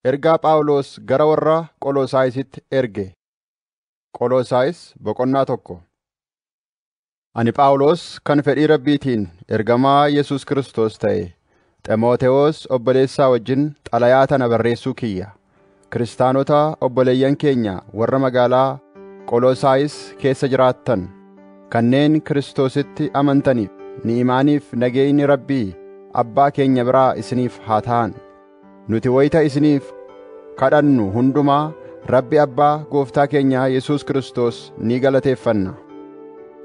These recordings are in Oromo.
Ergaa Phaawulos gara warra Qolosaayisitti erge. Qolosaayis boqonnaa tokko. Ani Phaawulos kan fedhii Rabbiitiin ergamaa Yesuus Kiristoos ta'e, Ximootewoos obboleessaa wajjin xalayaa tana barreessuu kiyya. Kiristaanota obboleeyyan keenya warra magaalaa Qolosaayis keessa jiraattan, kanneen Kiristoositti amantaniif ni'imaaniif nageenyi Rabbii Abbaa keenya biraa isiniif haa ta'an. Nuti wayita isiniif kadhannu hundumaa Rabbi Abbaa Gooftaa keenya Yesuus Kiristoos ni galateeffanna.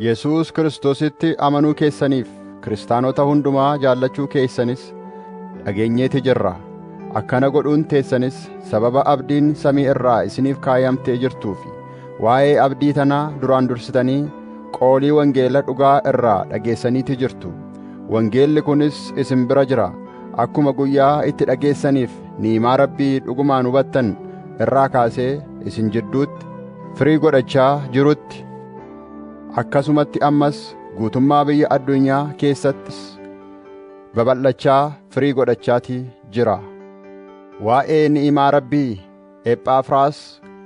Yesuus Kiristoositti amanuu keessaniif kiristaanota hundumaa jaallachuu keessanis dhageenyeeti jirra. Akkana godhuun teessanis sababa abdiin samii irraa isiniif kaayamtee jirtuufi waa'ee abdii tanaa duraan dursitanii qoolii wangeela dhugaa irraa dhageessaniiti jirtu. Wangeelli kunis isin bira jira. Akkuma guyyaa itti dhageessaniif ni'imaa Rabbii dhugumaan hubattan irraa kaasee isin jidduutti firii godhachaa jirutti, akkasumatti ammas guutummaa biyya addunyaa keessattis babal'achaa firii godhachaatii jira. Waa'ee ni'imaa Rabbii Ephaafraas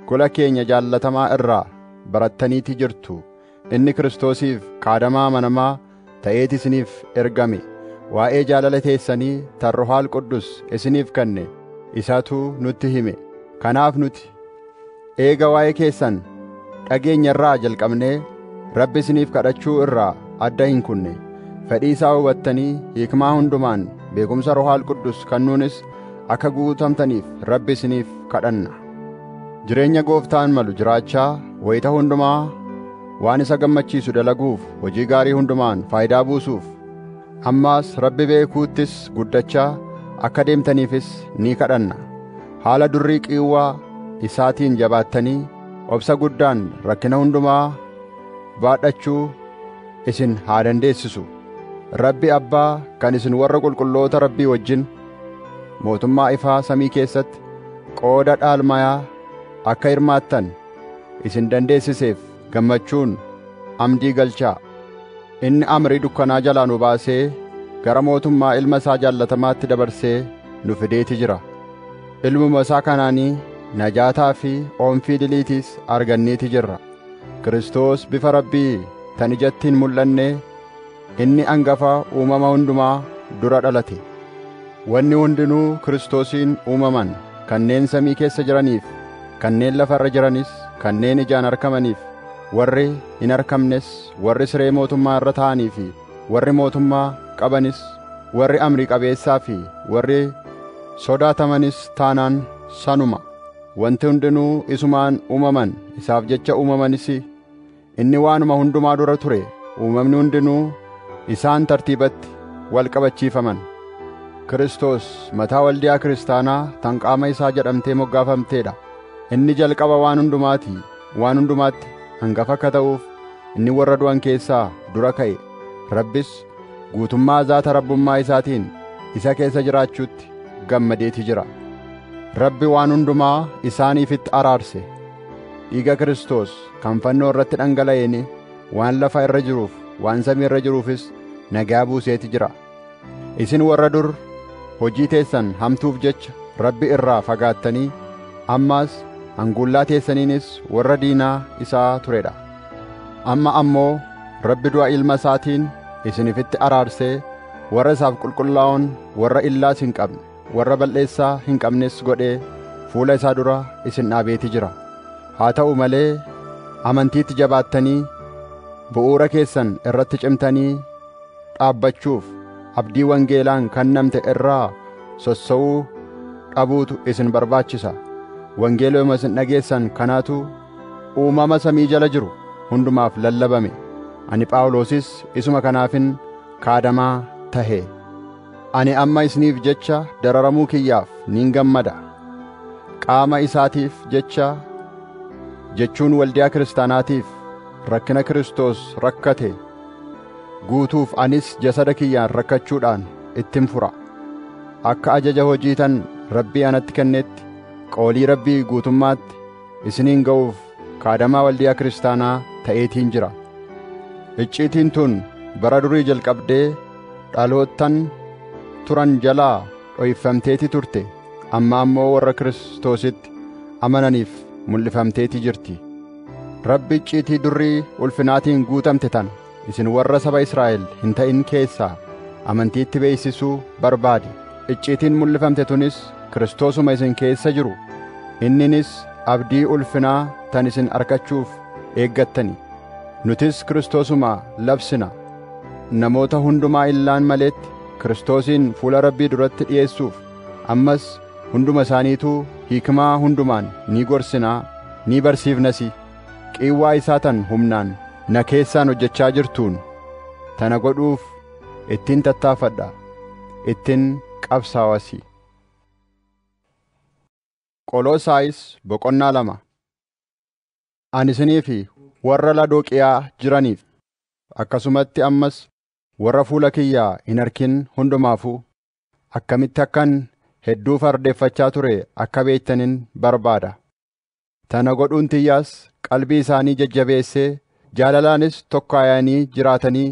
gola keenya jaallatamaa irraa barattaniiti jirtu. Inni Kiristoosiif kaadamaa amanamaa ta'eeti isiniif ergame. Waa'ee jaalala teessanii tan Ruuhal Qudus isiniif kenne isatu nutti hime. Kanaaf nuti eega waa'ee keessan dhageenya irraa jalqabnee Rabbi isiniif kadhachuu irraa adda hin kunne. Fedhii isaa hubattanii hikmaa hundumaan beekumsa Ruuhal Qudus kennuunis akka guutamtaniif Rabbi isiniif kadhanna. Jireenya Gooftaan malu jiraachaa wayita hundumaa waan isa gammachiisu dalaguuf, hojii gaarii hundumaan faayidaa buusuuf, ammaas Rabbi beekuuttis guddachaa akka deemtaniifis ni kadhanna. Haala durrii qiiwwaa isaatiin jabaattanii obsa guddaan rakkina hundumaa baadhachuu isin haa dandeessisu. Rabbi Abbaa kan isin warra qulqulloota Rabbii wajjin mootummaa ifaa samii keessatti qooda dhaalmayaa akka hirmaattan isin dandeessiseef gammachuun amdii galchaa. Inni amrii dukkanaa jalaa nu baasee gara mootummaa ilma isaa jaallatamaatti dabarsee nu fideeti jira. Ilmuma isaa kanaanii najaataa fi oomfii diliitiis arganneeti jirra. Kiristoos bifa Rabbii tan ijatti hin mul'anne, inni hangafa uumama hundumaa dura dhalate. Wanni hundinuu Kiristoosiin uumaman, kanneen samii keessa jiraniif, kanneen lafa irra jiranis, kanneen ijaan argamaniif, warri hin argamnes, warri siree mootummaa irra taa'anii fi warri mootummaa qabanis, warri amrii qabeessaa fi warri sodaatamanis taanaan sanuma. Wanti hundinuu isumaan uumaman, isaaf jecha uumamanis. Inni waanuma hundumaa dura ture. Uumamni hundinuu isaan tartiibatti wal qabachiifaman. Kiristoos mataa waldiyaa kiristaanaa tan qaama isaa jedhamtee moggaafamteedha. Inni jalqaba waan hundumaati. Waan hundumaatti hangafa akka ta'uuf inni warra du'an keessaa dura ka'e. Rabbis guutummaa zaata rabbummaa isaatiin isa keessa jiraachuutti gammadeeti jira. Rabbi waan hundumaa isaaniifitti araarse. Dhiiga Kiristoos kan fannoo irratti dhangala'een waan lafa irra jiruuf, waan samii irra jiruufis nagaa buuseeti jira. Isin warra dur hojii teessan hamtuuf jecha Rabbi irraa fagaattanii, ammaas hanguullaa teessaniinis warra diinaa isaa turedha. Amma ammoo Rabbi du'a ilma isaatiin isinifitti araarsee warra isaaf qulqullaa'oon, warra illaas hin qabne, warra balleessaa hin qabnes godhee fuula isaa dura isin dhaabeeti jira. Haa ta'u malee amantiitti jabaattanii bu'uura keessan irratti cimtanii dhaabbachuuf abdii wangeelaan kennamte irraa sossa'uu dhabuutu isin barbaachisa. Wangeeluma isin dhageessan kanaatu uumama samii jala jiru hundumaaf lallabame. Ani Phaawulosis isuma kanaafin kaadamaa tahe. Ani amma isiniif jecha dararamuu kiyyaaf nin gammada. Qaama isaatiif jecha jechuun waldiyaa kiristaanaatiif rakkina Kiristoos rakkate guutuuf anis jasada kiyyaan rakkachuudhaan ittin fura. Akka ajaja hojii tan Rabbii anatti kennetti qoolii Rabbii guutummaatti isiniin ga'uuf kaadamaa waldiyaa kiristaanaa ta'eetiin jira. Icciitiin tun bara durii jalqabdee dhaloottan turan jalaa dhoyifamteeti turte. amma ammoo warra Kiristoositti amananiif mul'ifamteetii jirti. Rabbi icciitii durrii ulfinaatiin guutamte tana isin warra saba Israa'el hin ta'in keessaa amantiitti beeksisuu barbaade. Icciitiin mul'ifamte tunis Kiristoosuma isin keessa jiru, inninis abdii ulfinaa tan isin argachuuf eeggattani. Nutis Kiristoosuma labsina. Namoota hundumaa illaan maleetti Kiristoosiin fuula Rabbii duratti dhi'eessuuf ammas hunduma isaaniituu hikmaa hundumaan ni gorsinaa ni barsiifnasi. Qiiwwaa isaa tan humnaan na keessaan hojjechaa jirtuun tana godhuuf ittiin tattaafadha, ittiin qabsaawasi. Qoloosaayis boqonnaa 2. Ani isinii fi warra Lodooqiyaa jiraniif akkasumatti ammas warra fuula kiyyaa hin arkin hundumaafuu akkamitti akkan hedduu fardeeffachaa ture akka beektanin barbaada. Tana godhuun tiyyaas qalbii isaanii jajjabeessee jaalalaanis tokkaayanii jiraatanii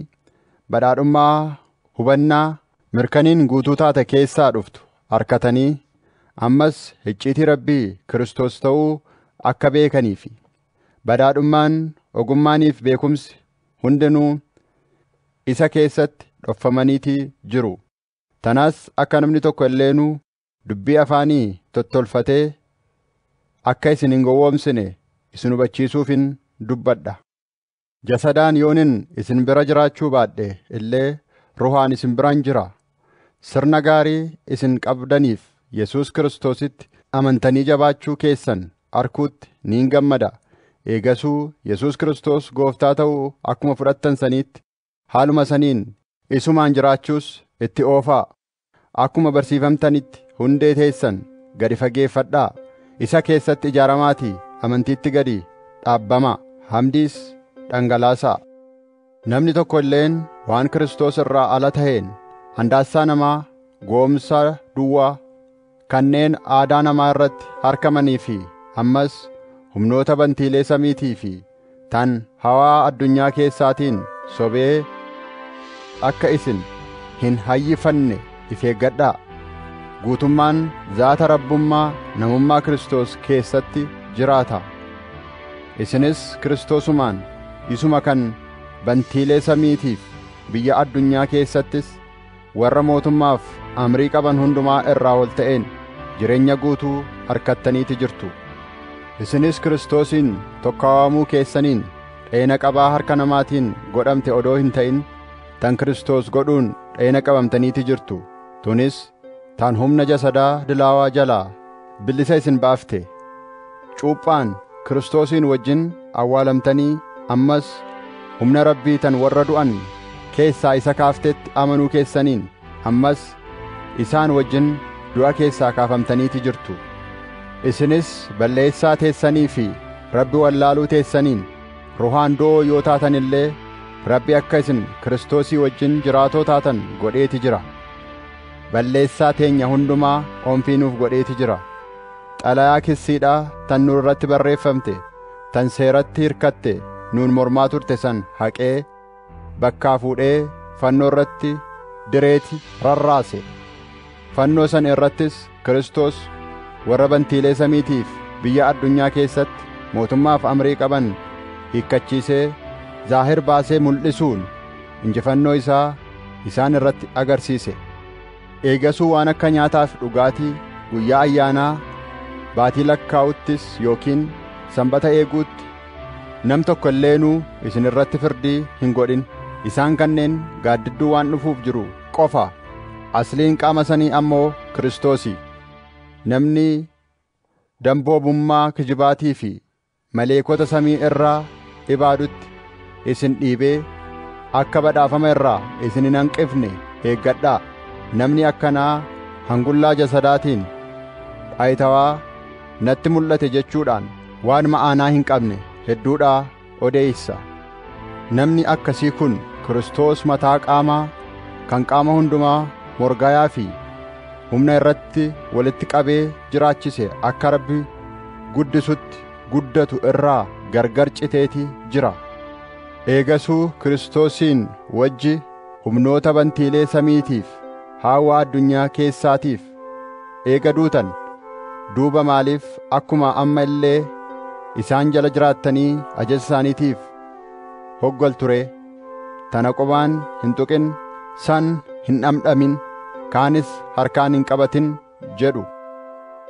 badhaadhummaa hubannaa mirkaniin guutuu taate keessaa dhuftu arkatanii ammas icciitii Rabbii Kiristoos ta'uu akka beekaniifi badhaadhummaan ogummaaniif beekumsi hundinuu isa keessatti dhofamaniitii jiru. Tanaas akka namni tokko illeenuu dubbii afaanii tottolfatee akka isin hin gowwoomsine isin hubachiisuufin dubbadha. Jasadaan yoonin isin bira jiraachuu baadhe illee ruhaan isin biraan jira. Sirna gaarii isin qabdaniif Yesuus Kiristoositti amantanii jabaachuu keessan arkuutti niin gammada. Eegasuu Yesuus Kiristoos gooftaa ta'uu akkuma fudhattan saniitti haaluma saniin isumaan jiraachuus itti oofaa. Akkuma barsiifamtanitti hundee teessan gadi fageeffadhaa. Isa keessatti ijaaramaatii amantiitti gadi dhaabbamaa. Hamdiis dhangalaasaa. Namni tokko illeen waan Kiristoos irraa ala ta'een handaassaa namaa goomsa duwwaa kanneen aadaa namaa irratti harkamanii fi ammas humnoota bantiilee samiitii fi tan hawaa addunyaa keessaatiin sobee akka isin hin hayyifanne if eeggadhaa. Guutummaan zaata rabbummaa namummaa Kiristoos keessatti jiraata. Isinis Kiristoosumaan isuma kan bantiilee samiitiif biyya addunyaa keessattis warra mootummaaf amrii qaban hundumaa irraa ol ta'een jireenya guutuu argattaniiti jirtu. Isinis Kiristoosiin tokkaawamuu keessaniin dheena qabaa harka namaatiin godhamte odoo hin ta'in tan Kiristoos godhuun dheena qabamtaniiti jirtu. Tunis tan humna jasadaa dilaawaa jalaa bilisa isin baafte. Cuuphaan Kiristoosiin wajjin awwaalamtanii ammas humna Rabbii tan warra du'an keessaa isa kaaftetti amanuu keessaniin ammas isaan wajjin du'a keessaa kaafamtaniiti jirtu. Isinis balleessaa teessanii fi Rabbi wallaaluu teessaniin ruhaan du'oo yoo taatan illee Rabbi akka isin Kiristoosii wajjin jiraatoo taatan godheeti jira. Balleessaa teenya hundumaa oomfiinuuf godheeti jira. Xalayaa kissiidhaa tan nu irratti barreeffamte tan seeratti hirkatte nuun mormaa turte san haqee bakkaa fuudhee fannoo irratti direeti rarraase. Fannoo san irrattis Kiristoos warra bantiilee samiitiif biyya addunyaa keessatti mootummaaf amrii qaban hiikkachiisee zaahir baasee mul'isuun injifannoo isaa isaan irratti agarsiise. Eegasuu waan akka nyaataaf dhugaatii guyyaa ayyaanaa baatii lakkaa'uttis yookiin sanbata eeguutti nam tokko illeenuu isin irratti firdii hin godhin. Isaan kanneen gaaddidduu waan dhufuuf jiru qofa. Asliin qaama sanii ammoo Kiristoosi. Namni damboobummaa kijibaatii fi maleekota samii irraa ibaadutti isin dhiibee akka badhaafama irraa isin hin hanqifne eeggadhaa. Namni akkanaa hangullaa jasadaatiin dhaayitawaa natti mul'ate jechuudhaan waan ma'aanaa hin qabne hedduudhaa odeeysa. Namni akkasii kun Kiristoos mataa qaamaa kan qaama hundumaa morgayaa fi humna irratti walitti qabee jiraachise akka Rabbi guddisutti guddatu irraa gargar citeeti jira. Eegasuu Kiristoosiin wajji humnoota bantiilee samiitiif haawaa addunyaa keessaatiif eega duutan duuba maaliif akkuma amma illee isaan jala jiraattanii ajaja isaaniitiif hoggaltu ree? Tana qubaan hin tuqin, san hin dhamdhamin, kaanis harkaan hin qabatin jedhu.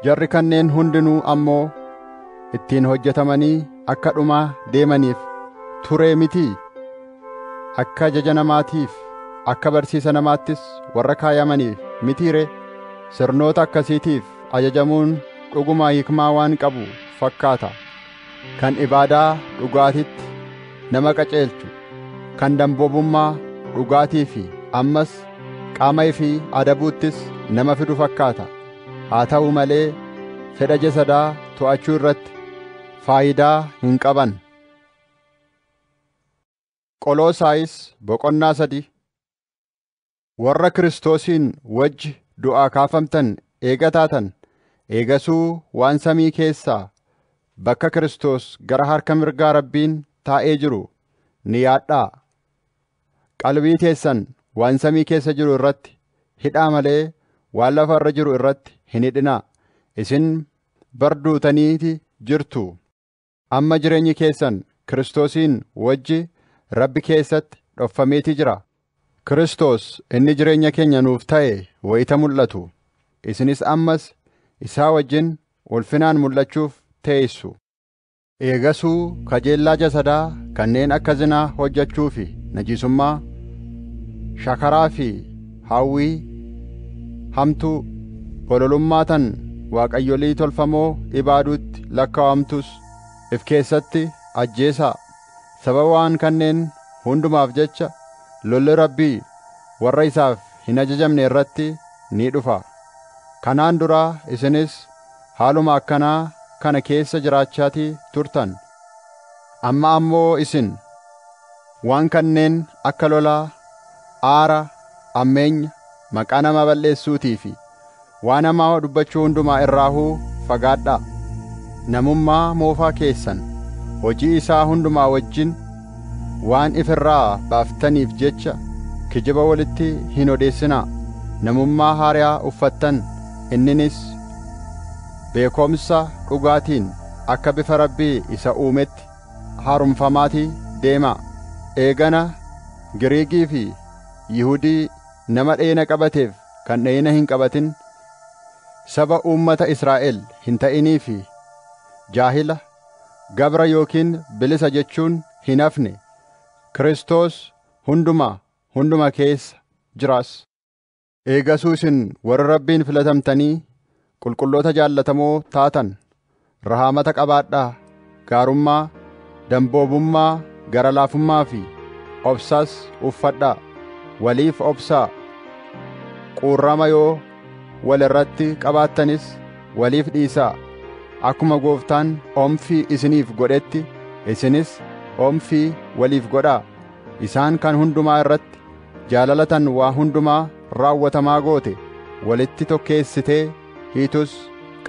Jarri kanneen hundinuu ammoo ittiin hojjetamanii akka dhumaa deemaniif turee mitii? Akka ajaja namaatiif, akka barsiisa namaattis warra kaayamaniif mitii ree? Sirnoota akkasiitiif ajajamuun dhuguma hikmaa waan qabu fakkaata. Kan ibaadaa dhugaatitti nama qaceelchu, kan damboobummaa dhugaatii fi ammas qaama fi adabuuttis nama fidu fakkaata. Haa ta'u malee fedha jasadaa to'achuu irratti faayidaa hin qaban. Qoloosaayis boqonnaa 3. Warra Kiristoosiin wajji du'aa kaafamtan eega taatan, eegasuu waan samii keessaa bakka Kiristoos gara harka mirgaa Rabbiin taa'ee jiru ni yaadhaa. Qalbii teessan waan samii keessa jiru irratti hidhaa malee waan lafa irra jiru irratti hin hidhinaa. Isin barduutaniiti jirtu. Amma jireenyi keessan Kiristoosiin wajji Rabbi keessatti dhoffameeti jira. Kiristoos inni jireenya keenya nuuf ta'e wayita mul'atu, isinis ammas isaa wajjin ulfinaan mul'achuuf teessu. Eegasuu kajeellaa jasadaa kanneen akka zinaa hojjechuu fi najisummaa, shakaraa fi hawwii hamtuu, bololummaa tan waaqayyolii tolfamoo ibaaduutti lakkaawamtus if keessatti ajjeesaa. Sababa waan kanneen hundumaaf jecha lolli Rabbii warra isaaf hin ajajamne irratti ni dhufa. Kanaan duraa isinis haaluma akkanaa kana keessa jiraachaatii turtan. Amma ammoo isin waan kanneen akka lolaa, aara, ammeenya, maqaa nama balleessuutii fi waan hamaa dubbachuu hundumaa irraahuu fagaadhaa. Namummaa moofaa keessan hojii isaa hundumaa wajjin waan ifirraa baaftaniif jecha kijiba walitti hin odeessinaa. Namummaa haaraa uffattan, inninis beekomsa dhugaatiin akka bifa Rabbii isa uumetti haaromfamaatii deemaa. Eegana Giriikii fi Yihudii nama dheena qabateef kan dheena hin qabatin, saba uummata Israa'el hin ta'inii fi jaahila, gabra yookiin bilisa jechuun hin hafne, Kiristoos hunduma keessa jiraas. Eegasuu isin warra Rabbiin filatamtanii qulqulloota jaallatamoo taatan, rahaamata qabaadhaa, gaarummaa, damboobummaa, gara laafummaa fi obsas uffadhaa. Waliif obsaa. Quurrama yoo wal irratti qabaattanis waliif dhiisaa. Akkuma Gooftaan omfii isiniif godhetti isinis omfii waliif godhaa. Isaan kan hundumaa irratti jaalalatan waa hundumaa raawwatamaa goote walitti tokkeessitee hiitus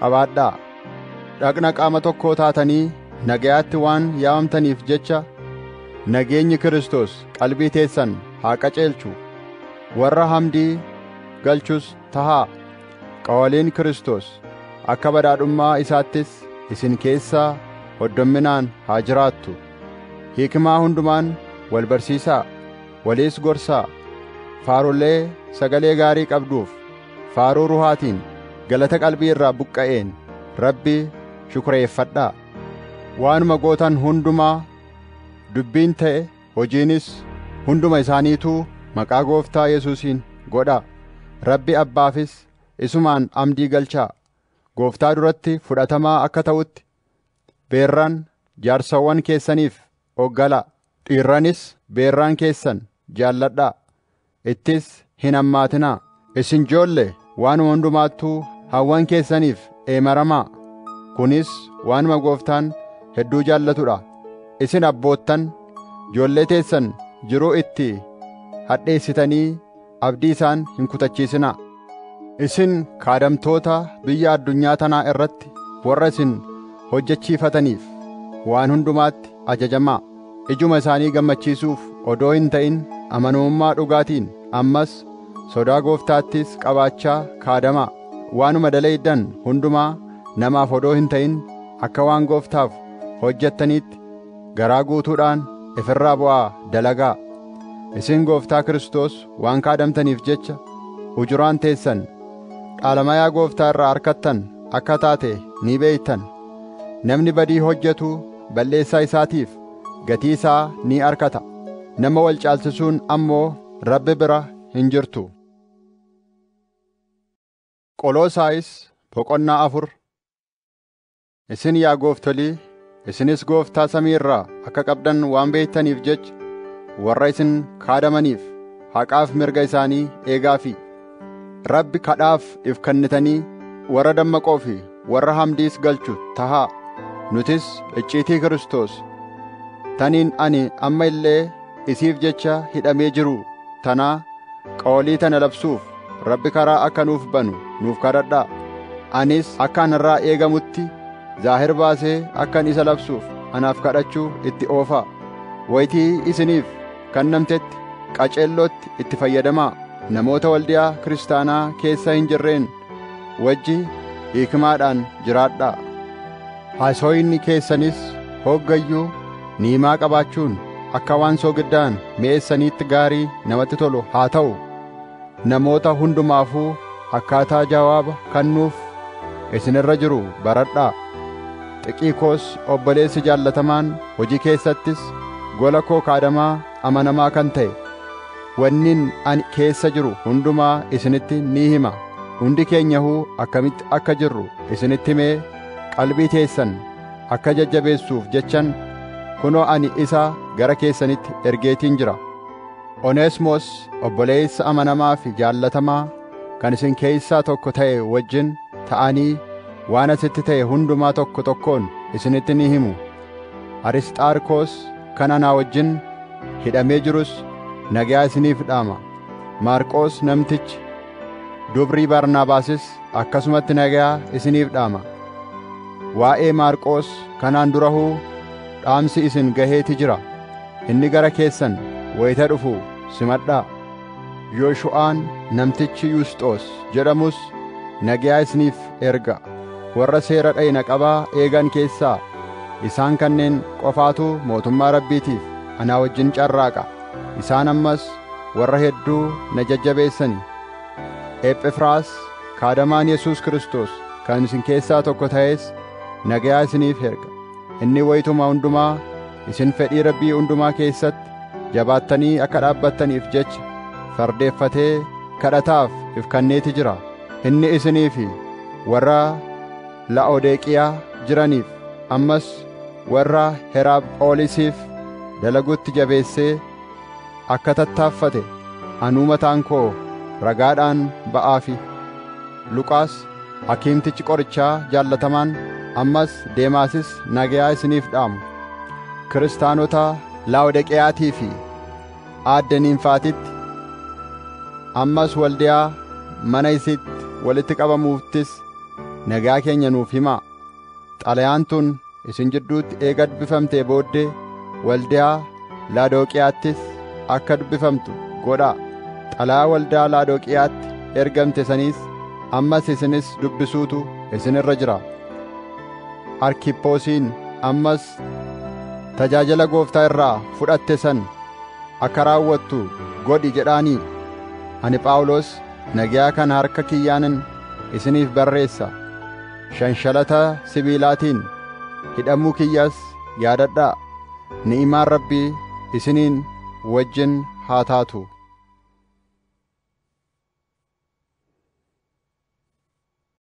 qabaadhaa. Dhagna qaama tokkoo taatanii nagayaatti waan yaamamtaniif jecha nageenyi Kiristoos qalbii teessan haa qaceelchu. Warra hamdii galchus tahaa. Qawaliin Kiristoos akka badhaadhummaa isaattis isin keessaa hoddomminaan haa jiraattu. Hikmaa hundumaan wal barsiisaa, waliis gorsaa. Faarulee sagalee gaarii qabduuf faaruu ruhaatiin galata qalbii irraa buqqa'een Rabbi shukreeffadhaa. Waanuma gootan hundumaa dubbiin ta'e hojiinis hunduma isaaniituu maqaa Gooftaa Yesuusiin godhaa. Rabbi Abbaafis isumaan amdii galchaa. Gooftaa duratti fudhatamaa akka ta'utti beerran jaarsawwan keessaniif oggalaa. Dhiirranis beerraan keessan jaalladhaa. Ittis hin hammaatinaa. Isin joolle waanuma hundumaattuu hawwan keessaniif eemaramaa. Kunis waanuma Gooftaan hedduu jaallatudha. Isin abboottan joollee teessan jiruu itti hadheessitanii abdii isaan hin kutachiisinaa. Isin kaadamtoota biyya addunyaa tanaa irratti warra isin hojjechiifataniif waan hundumaatti ajajamaa. Ijuma isaanii gammachiisuuf odoo hin ta'in amanamummaa dhugaatiin ammas sodaa Gooftaattis qabaachaa kaadamaa. Waanuma dalayddan hundumaa namaaf odoo hin ta'in akka waan Gooftaaf hojjettaniitti garaa guutuudhaan ifirraa bu'aa dalagaa. Isin Gooftaa Kiristoos waan kaadamtaniif jecha ujuraan teessan dhaalamayaa Gooftaa irraa harkattan akka taate ni beektan. Namni badii hojjetu balleessaa isaatiif gatii isaa ni argata. Nama wal caalchisuun ammoo Rabbi bira hin jirtu. Qoloosaayis boqonnaa 4. Isin yaa gooftolii, isinis Gooftaa samii irraa akka qabdan waan beektaniif jecha warra isin kaadamaniif haqaaf mirga isaanii eegaafi. Rabbi kadhaaf if kennitanii warra dammaqoo fi warra hamdiis galchu tahaa. Nutis icciitii Kiristoos taniin ani amma illee isiif jecha hidhamee jiru tanaa qoolii tana labsuuf Rabbi karaa akka nuuf banu nuuf kadhadhaa. Anis akkaan irraa eegamutti zaahir baasee akkan isa labsuuf anaaf kadhachuu itti oofaa. Wayitii isiniif kennamtetti qaceellootti itti fayyadamaa. Namoota waldiyaa kiristaanaa keessa hin jirreen wajji hiikmaadhaan jiraadhaa. Haasoyinni keessanis hoggayyuu niimaa qabaachuun akka waan soogiddaan mi'eessaniitti gaarii namatti tolu haa ta'u. Namoota hundumaafuu akkaataa jawaaba kennuuf isinirra jiru baradhaa. Xiqiikoos obboleessi jaallatamaan hojii keessattis gola koo kaadamaa amanamaa kan ta'e wannin ani keessa jiru hundumaa isinitti ni hima. Hundi keenyahuu akkamitti akka jirru isinitti himee qalbii teessan akka jajjabeessuuf jechan kunoo ani isa gara keessanitti ergeetiin jira. Oneesmoos obboleessa amanamaa fi jaallatamaa kan isin keessaa tokko ta'e wajjin ta'anii waan asitti ta'e hundumaa tokko tokkoon isinitti ni himu. Arisxaarkoos kan anaa wajjin hidhamee jirus nagaa isiniif dhaama. Maarqoos namtichi dubrii Barnaabaasis akkasumatti nagaa isiniif dhaama. Waa'ee Maarqoos kanaan durahuu dhaamsi isin gaheeti jira. Inni gara keessan wayita dhufu simadhaa. Yooshu'aan namtichi Yusxoos jedhamus nagaa isiniif erga. Warra seera dhayna qabaa eegan keessaa isaan kanneen qofaatu mootummaa Rabbiitiif anaa wajjin carraaqa. Isaan ammas warra hedduu na jajjabeessani. Ephefraas kaadamaan Yesuus Kiristoos kan isin keessaa tokko ta'es nagaa isiniif erga. Inni wayituma hundumaa isin fedhii Rabbii hundumaa keessatti jabaattanii akka dhaabbattaniif jecha fardeeffatee kadhataaf if kenneeti jira. Inni isinii fi warra Laa'odeeqiyaa jiraniif ammas warra Heraaphoolisiif dalagutti jabeessee akka tattaaffate anuu mataan koo ragaadhaan ba'aafi. Luqaas hakiimtichi qorichaa jaallatamaan ammas Deemaasis nagaa isiniif dhaamu. Kiristaanota Laa'odeqiyaatii fi aadde Niimfaatitti ammas waldiyaa mana isitti walitti qabamuuttis nagaa keenya nuuf himaa. Xalayaan tun isin jidduutti eega dubbifamtee booddee waldiyaa Laadooqiyaattis akka dubbifamtu godhaa. Xalayaa waldaa Laadooqiyaatti ergamte saniis ammas isinis dubbisuutu isinirra jira. Arkiphoosiin ammas tajaajila Gooftaa irraa fudhatte san akka raawwattu godhi jedhaanii. Ani Phaawulos nagaa kana harka kiyyaanin isiniif barreessa. Shanshalata sibiilaatiin hidhamuu kiyyaas yaadadhaa. Ni'imaan Rabbii isiniin wajjin haa taatu.